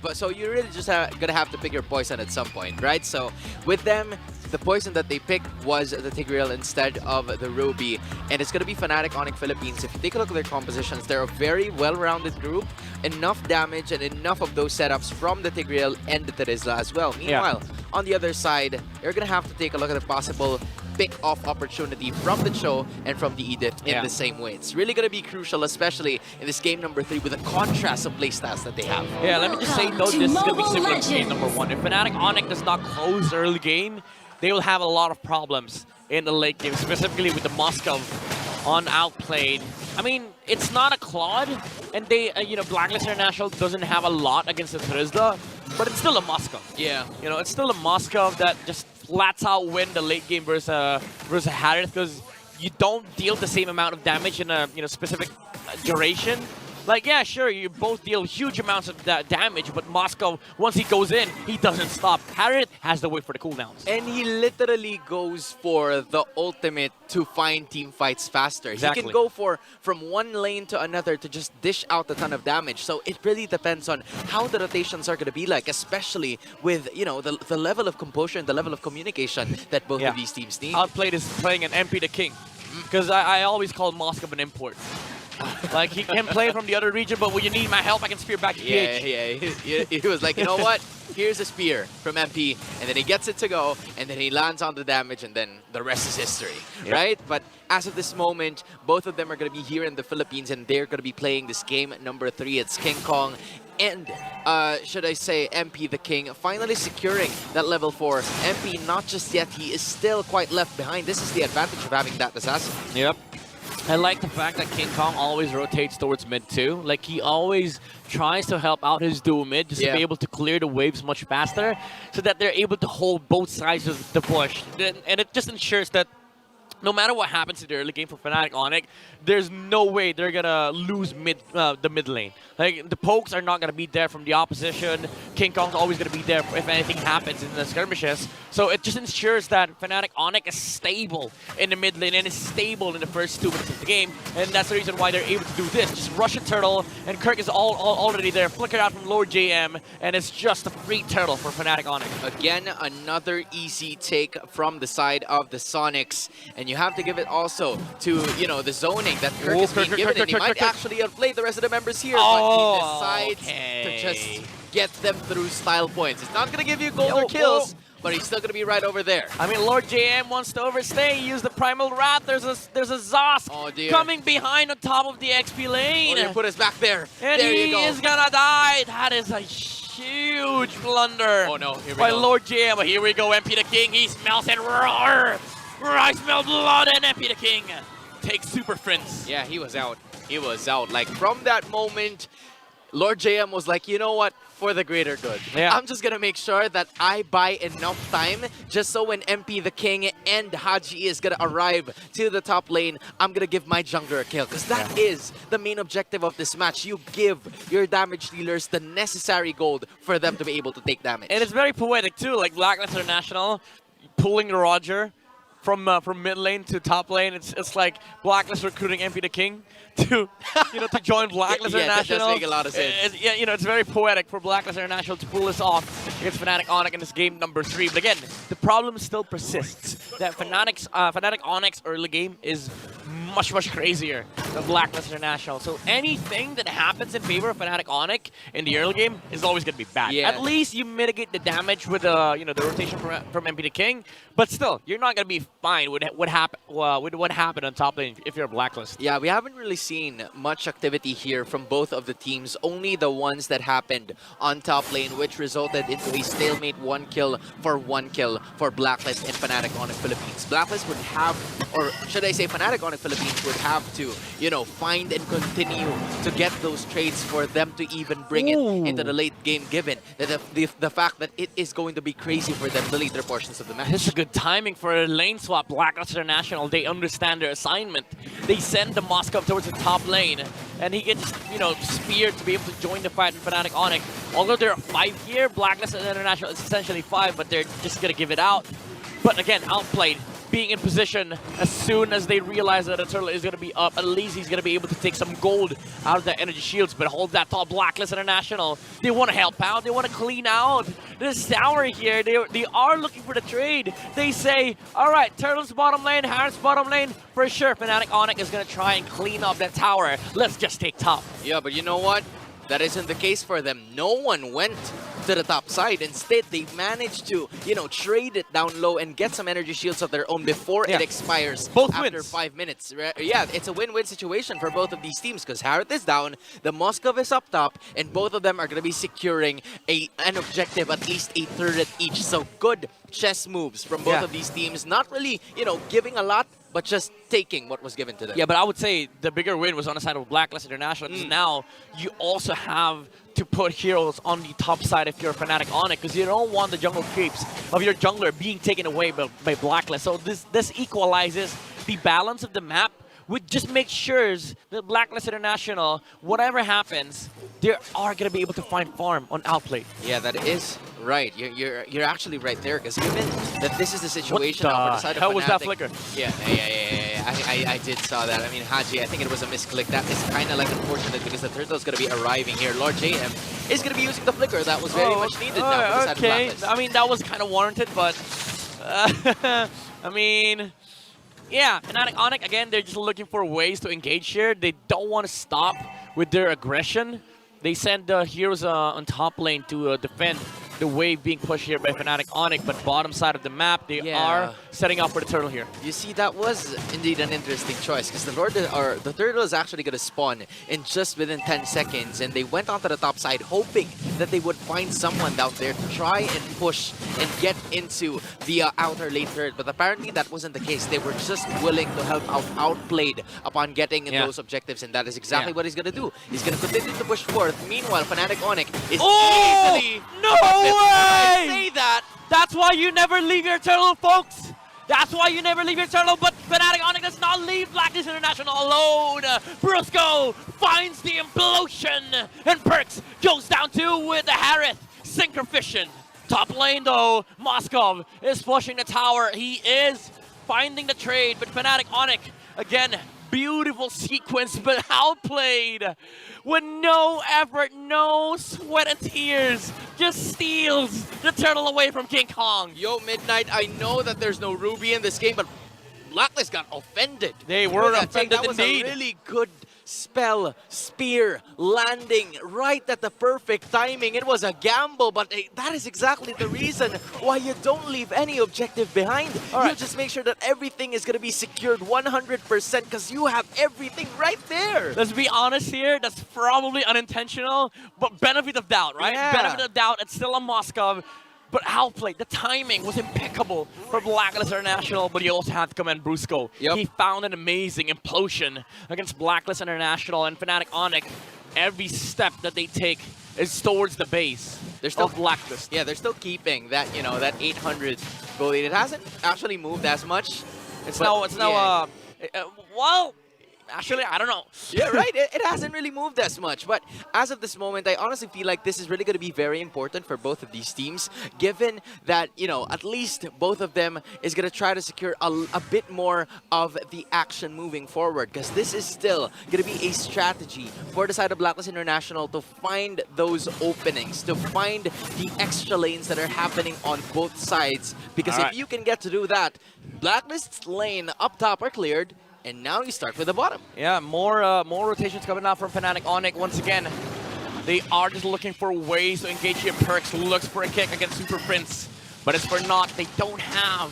but so you're really just gonna have to pick your poison at some point, right? So with them, the poison that they picked was the Tigreal instead of the Ruby, and it's gonna be Fnatic Onyx Philippines. If you take a look at their compositions, they're a very well-rounded group, enough damage and enough of those setups from the Tigreal and the Terizla as well. Meanwhile, on the other side, you're gonna have to take a look at the possible pick-off opportunity from the Cho and from the Edith in the same way. It's really going to be crucial, especially in this game number 3 with the contrast of playstyles that they have. Yeah, let me just say, though, this is going to be similar to game number 1. If Fnatic Onyx does not close early game, they will have a lot of problems in the late game, specifically with the Moskov on outplayed. I mean, it's not a Claude, and they, Blacklist International doesn't have a lot against the Terizla, but it's still a Moskov. Yeah. It's still a Moskov that just flats out win the late game versus Harith, because you don't deal the same amount of damage in a specific duration. Like, yeah, sure, you both deal huge amounts of damage, but Moskov, once he goes in, he doesn't stop. Harith has to wait for the cooldowns. And he literally goes for the ultimate to find team fights faster. Exactly. He can go from one lane to another to just dish out a ton of damage. So it really depends on how the rotations are going to be like, especially with, the level of composure and the level of communication that both of these teams need. Outplayed is playing an MP the King, because I always call Moskov an import. Like, he can play from the other region, but when you need my help, I can spear back to PH. He was like, you know what? Here's a spear from MP, and then he gets it to go, and then he lands on the damage, and then the rest is history, right? But as of this moment, both of them are going to be here in the Philippines, and they're going to be playing this game number 3. It's King Kong and, should I say, MP the King, finally securing that level 4. MP, not just yet, he is still quite left behind. This is the advantage of having that assassin. Yep. I like the fact that King Kong always rotates towards mid too. Like, he always tries to help out his duo mid just to be able to clear the waves much faster, so that they're able to hold both sides of the bush. And it just ensures that no matter what happens in the early game for Fnatic Onyx, there's no way they're gonna lose the mid lane. Like, the pokes are not gonna be there from the opposition. King Kong's always gonna be there if anything happens in the skirmishes. So it just ensures that Fnatic Onyx is stable in the mid lane and is stable in the first 2 minutes of the game. And that's the reason why they're able to do this. Just rush a turtle, and Kirk is already there. Flicker out from Lord JM, and it's just a free turtle for Fnatic Onyx. Again, another easy take from the side of the Sonics. And you have to give it also to, the zoning that Kirk is being given. And he might actually outplay the rest of the members here, but he decides to just get them through style points. It's not going to give you gold or kills, but he's still going to be right over there. I mean, Lord JM wants to overstay. He used the Primal Wrath. There's a Zosk coming behind on top of the XP lane. Oh, put us back there. And there you go. He is going to die. That is a huge blunder. Oh, no. Here we by go. Lord JM. But here we go. MP the King. He smells it. Roar. I smell blood, and MP the King takes Super Friends. Yeah, he was out. He was out. Like, from that moment, Lord JM was like, you know what? For the greater good. Yeah. I'm just going to make sure that I buy enough time just so when MP the King and Haji is going to arrive to the top lane, I'm going to give my jungler a kill. Because that is the main objective of this match. You give your damage dealers the necessary gold for them to be able to take damage. And it's very poetic too, like Blacklist International pulling Roger from mid lane to top lane. It's like Blacklist recruiting MP the King to to join Blacklist International. That does make a lot of sense. It's very poetic for Blacklist International to pull this off against Fnatic Onyx in this game number 3. But again, the problem still persists that Fnatic Onyx early game is much crazier than Blacklist International. So anything that happens in favor of Fnatic Onyx in the early game is always going to be bad. Yeah. At least you mitigate the damage with the rotation from MP the King, but still you're not going to be fine with what happened on top lane if you're a Blacklist. Yeah, we haven't really seen much activity here from both of the teams. Only the ones that happened on top lane, which resulted into a stalemate 1 kill for Blacklist and Fnatic Onyx Philippines. Blacklist would have, or should I say Fnatic Onyx Philippines would have to, find and continue to get those trades for them to even bring it into the late game, given that the fact that it is going to be crazy for them the later portions of the match. This is good timing for a lane swap. Blacklist International, they understand their assignment. They send the Moskov towards the top lane, and he gets, speared to be able to join the fight in Fnatic Onyx. Although they're 5 here, Blacklist International is essentially 5, but they're just going to give it out. But again, outplayed being in position as soon as they realize that the turtle is going to be up. At least he's going to be able to take some gold out of the energy shields, but hold that top. Blacklist International, they want to help out. They want to clean out this tower here. They are looking for the trade. They say, all right, Turtle's bottom lane, Harris bottom lane, for sure. Fnatic Onyx is going to try and clean up that tower. Let's just take top. Yeah, but you know what? That isn't the case for them. No one went to the top side. Instead, they managed to, you know, trade it down low and get some energy shields of their own before it expires. Both after wins. 5 minutes. Yeah, it's a win-win situation for both of these teams because Harith is down, the Moskov is up top, and both of them are going to be securing an objective, at least a turret each. So good chess moves from both of these teams. Not really, you know, giving a lot, but just taking what was given to them. Yeah, but I would say the bigger win was on the side of Blacklist International, because now you also have to put heroes on the top side if you're a Fnatic Onyx, because you don't want the jungle creeps of your jungler being taken away by Blacklist. So this equalizes the balance of the map, which just makes sure that Blacklist International, whatever happens, they are going to be able to find farm on Outplay. Yeah, that is right. You're actually right there, because given that this is the situation on the side of Fnatic. How was that flicker? Yeah. I did saw that. I mean, Haji, I think it was a misclick. That is kind of like unfortunate because the turtle is going to be arriving here. Lord JM is going to be using the flicker. That was very much needed now for the side of Blacklist. I mean, that was kind of warranted, but I mean, yeah, Fnatic Onyx, again, they're just looking for ways to engage here. They don't want to stop with their aggression. They send the heroes on top lane to defend the wave being pushed here by Fnatic Onyx, but bottom side of the map, they are setting up for the turtle here. You see, that was indeed an interesting choice, because the turtle is actually going to spawn in just within 10 seconds, and they went onto the top side hoping that they would find someone down there to try and push and get into the outer lane turret, but apparently that wasn't the case. They were just willing to help out, outplayed upon getting those objectives, and that is exactly what he's going to do. He's going to continue to push forth. Meanwhile, Fnatic Onyx is easily... No way! I say that. That's why you never leave your turtle, folks. That's why you never leave your turtle, but Fnatic Onyx does not leave Blacklist International alone. Brusco finds the implosion, and Perks goes down two with the Harith. Synchrovision. Top lane though, Moskov is pushing the tower. He is finding the trade, but Fnatic Onyx, again, beautiful sequence, but outplayed with no effort, no sweat and tears, just steals the turtle away from King Kong. Yo, Midnight, I know that there's no Ruby in this game, but Blacklist got offended. They were offended that was indeed. A really good spell, spear, landing right at the perfect timing. It was a gamble, but that is exactly the reason why you don't leave any objective behind. You just make sure that everything is going to be secured 100% because you have everything right there. Let's be honest here, that's probably unintentional, but benefit of doubt, right? Yeah. Benefit of doubt, it's still a Moskov. But outplayed, the timing was impeccable for Blacklist International, but you also have to commend Brusco. He found an amazing implosion against Blacklist International, and Fnatic Onyx, every step that they take is towards the base. They're still Blacklist. Yeah, they're still keeping that, you know, that 800 goal lead. It hasn't actually moved as much. Well, actually, I don't know. Yeah, right. It hasn't really moved as much. But as of this moment, I honestly feel like this is really going to be very important for both of these teams, given that, you know, at least both of them is going to try to secure a bit more of the action moving forward, because this is still going to be a strategy for the side of Blacklist International to find those openings, to find the extra lanes that are happening on both sides. Because if you can get to do that, Blacklist's lane up top are cleared, and now you start with the bottom. Yeah, more rotations coming out from Fnatic Onyx. Once again, they are just looking for ways to engage here. Perks looks for a kick against Super Prince, but it's for naught. They don't have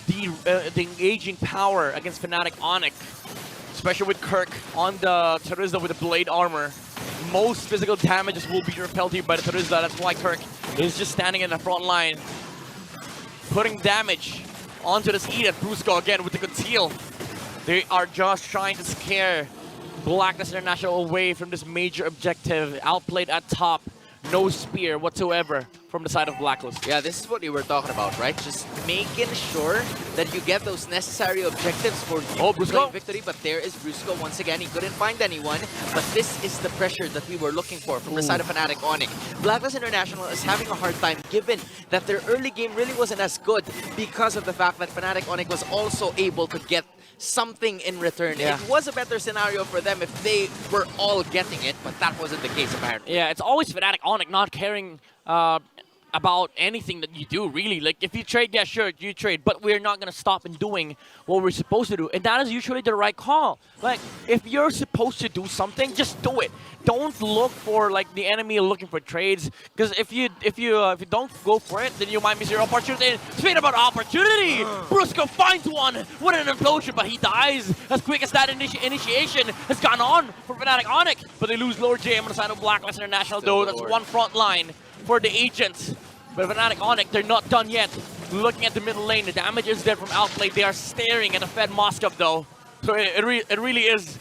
the engaging power against Fnatic Onyx, especially with Kirk on the Terizla with the blade armor. Most physical damages will be repelled here by the Terizla. That's why Kirk is just standing in the front line, putting damage onto this Edith. Brusco again with the conceal. They are just trying to scare Blacklist International away from this major objective. Outplayed at top. no spear whatsoever from the side of Blacklist. Yeah, this is what you were talking about, right? Just making sure that you get those necessary objectives for you playing victory. But there is Brusco once again. He couldn't find anyone. But this is the pressure that we were looking for from the side of Fnatic Onyx. Blacklist International is having a hard time given that their early game really wasn't as good because of the fact that Fnatic Onyx was also able to get something in return. Yeah. It was a better scenario for them if they were all getting it, but that wasn't the case apparently. Yeah, it's always Fnatic Onyx not caring about anything that you do, really. Like, if you trade, yeah, sure, you trade, but we're not going to stop in doing what we're supposed to do. And that is usually the right call. Like, if you're supposed to do something, just do it. Don't look for, like, the enemy looking for trades, because if you don't go for it, then you might miss your opportunity. Speaking about opportunity, Brusco finds one with an implosion, but he dies as quick as that initiation has gone on for Fnatic Onyx. But they lose Lord J on the side of Blacklist International, though. That's one front line for the agents. But Fnatic Onyx, they're not done yet. Looking at the middle lane, the damage is there from outplay. They are staring at the Fed Moscow, though. So it really is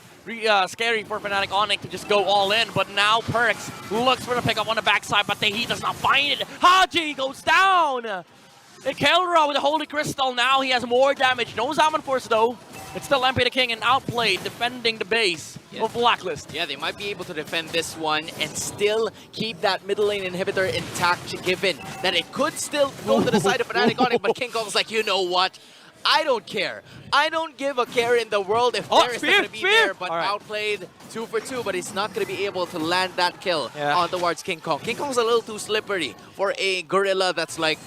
scary for Fnatic Onyx to just go all in. But now Perks looks for the pickup on the backside, but he does not find it. Haji goes down. And Kelra with the Holy Crystal now. He has more damage. No Zaman Force, though. It's still MPL King and outplayed, defending the base of Blacklist. Yeah, they might be able to defend this one and still keep that middle lane inhibitor intact, given that it could still go to the side of Fnatic Onyx, but King Kong's like, you know what? I don't care. I don't give a care in the world if there is going to be there, but outplayed 2 for 2, but he's not going to be able to land that kill on towards King Kong. King Kong's a little too slippery for a gorilla that's like,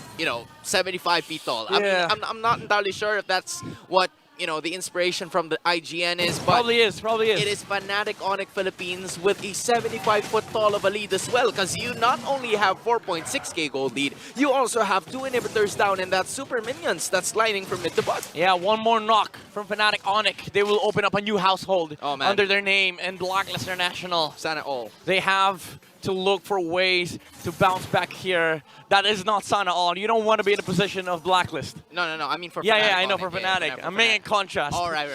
75 feet tall. I mean, I'm not entirely sure if that's what the inspiration from the IGN is, but probably is. It is Fnatic Onyx Philippines with a 75-foot tall of a lead as well, because you not only have 4.6k gold lead, you also have 2 inhibitors down and that super minions that's lining from mid to bot. Yeah, one more knock from Fnatic Onyx. They will open up a new household under their name and Blacklist International. Sana all. They have to look for ways to bounce back here. That is not Sana all. You don't want to be in the position of Blacklist. No. I mean for Fnatic. Yeah, I know for Fnatic. I'm making contrast. Oh, right.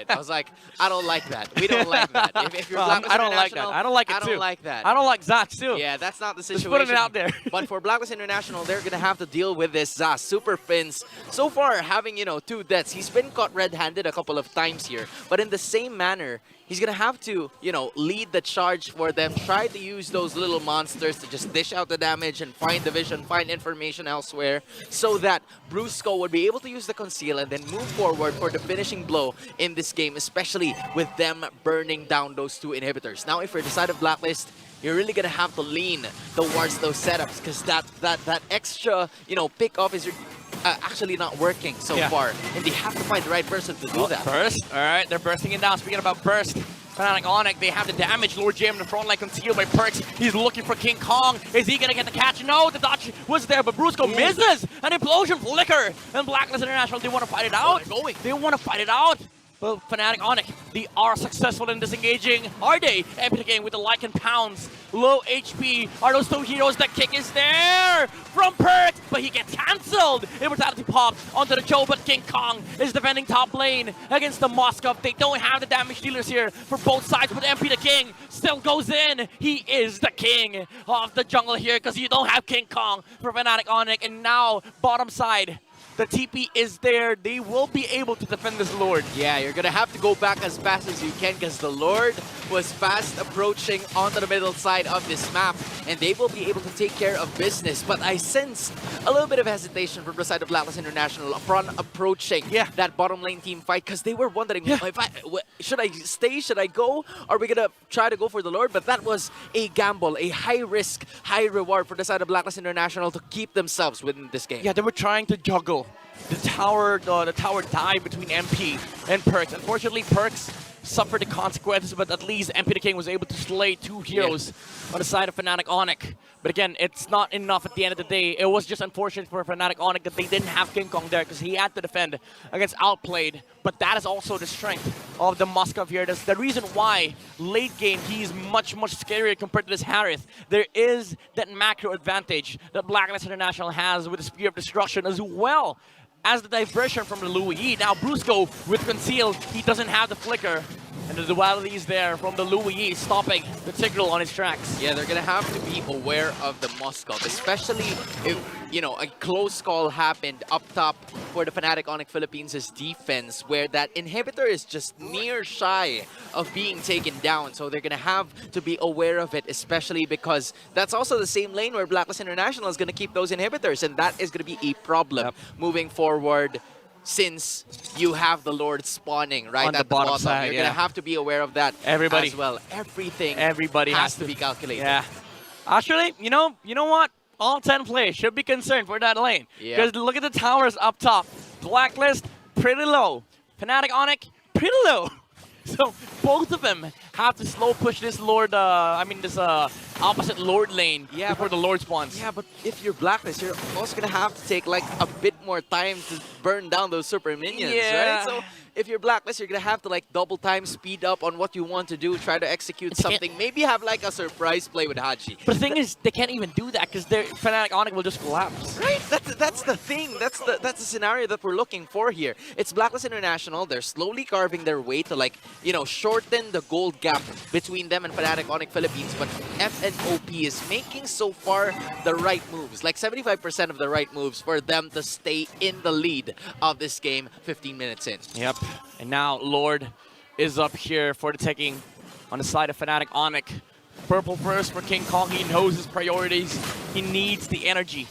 I was like, I don't like that. We don't like that. If you're Blacklist I don't like that. I don't like it too. I don't like that. I don't like Zats too. Yeah, that's not the situation. Just putting it out there. But for Blacklist International, they're going to have to deal with this Zas. Super Fins, so far having, 2 deaths. He's been caught red-handed a couple of times here. But in the same manner, he's going to have to, lead the charge for them. Try to use those little monsters to just dish out the damage and find the vision, find information elsewhere, so that Brusco would be able to use the conceal and then move forward for the finishing blow in this game, especially with them burning down those 2 inhibitors. Now, if you're the side of Blacklist, you're really going to have to lean towards those setups, because that extra, pick-off is actually not working so far, and they have to find the right person to do that. Burst, all right, they're bursting it down. Speaking about burst, Fnatic Onyx, they have the damage. Lord Jam in the front line concealed by Perks. He's looking for King Kong. Is he gonna get the catch? No, the dodge was there, but Brusco misses. An implosion flicker, and Blacklist International, they want to fight it out. They want to fight it out. Well, Fnatic Onyx, they are successful in disengaging. Are they? Epic Game with the Lycan Pounds. Low HP. Are those 2 heroes? The kick is there from Perk, but he gets cancelled. Immortality popped onto the Joe, but King Kong is defending top lane against the Moscow. They don't have the damage dealers here for both sides, but MP the King still goes in. He is the king of the jungle here, because you don't have King Kong for Fnatic Onyx. And now, bottom side, the TP is there. They will be able to defend this Lord. Yeah, you're going to have to go back as fast as you can, because the Lord was fast approaching onto the middle side of this map, and they will be able to take care of business. But I sense a little bit of hesitation from the side of Blacklist International upon approaching that bottom lane team fight, because they were wondering, should I stay? Should I go? Are we going to try to go for the Lord? But that was a gamble, a high risk, high reward for the side of Blacklist International to keep themselves within this game. Yeah, they were trying to juggle the tower dive between MP and Perks. Unfortunately, Perks suffered the consequences, but at least MP the King was able to slay 2 heroes on the side of Fnatic Onyx. But again, it's not enough at the end of the day. It was just unfortunate for Fnatic Onyx that they didn't have King Kong there, because he had to defend against outplayed. But that is also the strength of the Moscow here. That's the reason why late game he's much scarier compared to this Harith. There is that macro advantage that Blacklist International has with the Spear of Destruction, as well as the diversion from the Louis. Now Brusco with conceal, he doesn't have the flicker. And the duality is there from the Louis, stopping the Tigreal on its tracks. Yeah, they're gonna have to be aware of the Muscov, especially if, you know, a close call happened up top for the Fnatic Onyx Philippines' defense, where that inhibitor is just near shy of being taken down. So they're gonna have to be aware of it, especially because that's also the same lane where Blacklist International is gonna keep those inhibitors, and that is gonna be a problem moving forward. Since you have the Lord spawning right on at the bottom side, you're gonna have to be aware of that as well. Everybody has to be calculated. Yeah. Actually, you know what? All 10 players should be concerned for that lane. Because look at the towers up top. Blacklist, pretty low. Fnatic Onyx, pretty low. So both of them have to slow push this Lord, this opposite Lord lane before the Lord spawns. Yeah, but if you're Blacklist, you're also gonna have to take like a bit more time to burn down those super minions, right? So if you're Blacklist, you're gonna have to like double time, speed up on what you want to do, try to execute something, maybe have like a surprise play with Haji. But the thing is, they can't even do that because their Fnatic Onyx will just collapse. Right, that's the thing. That's the scenario that we're looking for here. It's Blacklist International. They're slowly carving their way to like, you know, shorten the gold gap between them and Fnatic Onyx Philippines. But Fnop is making so far the right moves, like 75% of the right moves for them to stay in the lead of this game 15 minutes in. Yep. And now Lord is up here for the taking on the side of Fnatic Onyx. Purple first for King Kong. He knows his priorities. He needs the energy.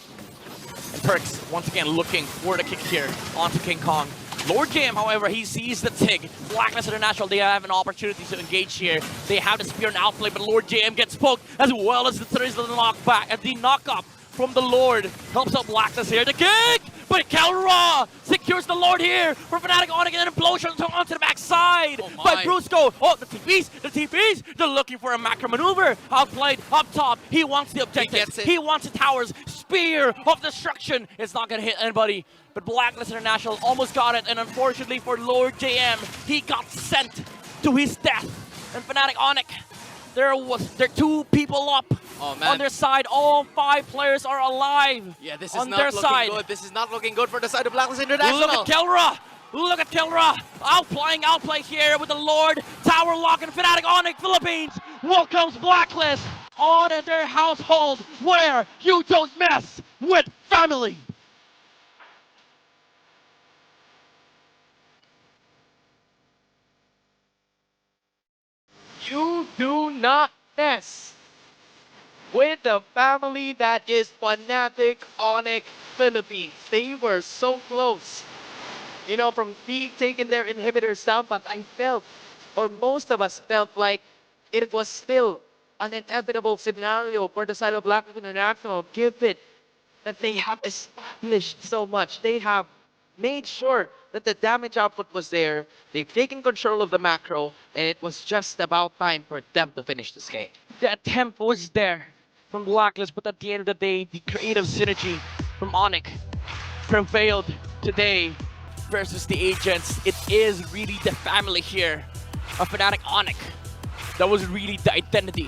And Perks once again looking for the kick here onto King Kong. Lord Jam, however, he sees the Tig. Blacklist International, they have an opportunity to engage here. They have the spear and outplay, but Lord Jam gets poked as well as there is the knockback and the knock-up from the Lord. Helps out Blacklist here. The kick! But Kelra secures the Lord here for Fnatic Onyx, and then implosion onto the backside by Brusco. Oh, the TPs, they're looking for a macro maneuver. Outplayed up top. He wants the objective. He wants the towers. Spear of destruction. It's not going to hit anybody. But Blacklist International almost got it, and unfortunately for Lord JM, he got sent to his death. And Fnatic Onyx, they're 2 people up. On their side, all 5 players are alive. Yeah, this is not looking good. This is not looking good for the side of Blacklist International. Look at Kelra. Look at Kelra. Outplay here with the Lord. Tower lock and Fnatic Onyx Philippines welcomes Blacklist on their household where you don't mess with family. You do not mess with the family that is Fnatic Onyx Philippines. They were so close, you know, from taking their inhibitors down, but I felt, or most of us felt like it was still an inevitable scenario for the side of Blacklist International, given that they have established so much. They have made sure that the damage output was there. They've taken control of the macro, and it was just about time for them to finish this game. The attempt was there from Blacklist, but at the end of the day, the creative synergy from Onyx prevailed today versus the agents. It is really the family here of Fnatic Onyx that was really the identity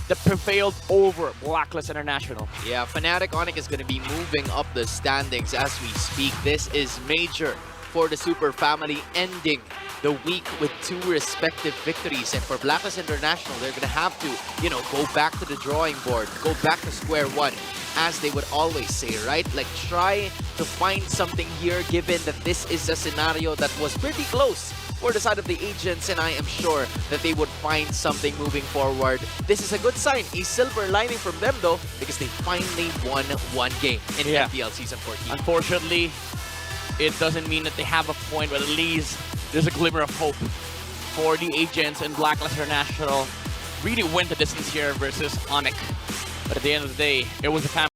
that prevailed over Blacklist International. Yeah, Fnatic Onyx is going to be moving up the standings as we speak. This is major for the Super Family, ending the week with 2 respective victories. And for Blacklist International, they're going to have to, you know, go back to the drawing board, go back to square one, as they would always say, right? Like, try to find something here, given that this is a scenario that was pretty close for the side of the agents, and I am sure that they would find something moving forward. This is a good sign, a silver lining from them though, because they finally won 1 game in MPL Season 14. Unfortunately, it doesn't mean that they have a point, but at least there's a glimmer of hope for the agents, and Blacklist International really went the distance here versus Onyx. But at the end of the day, it was a family.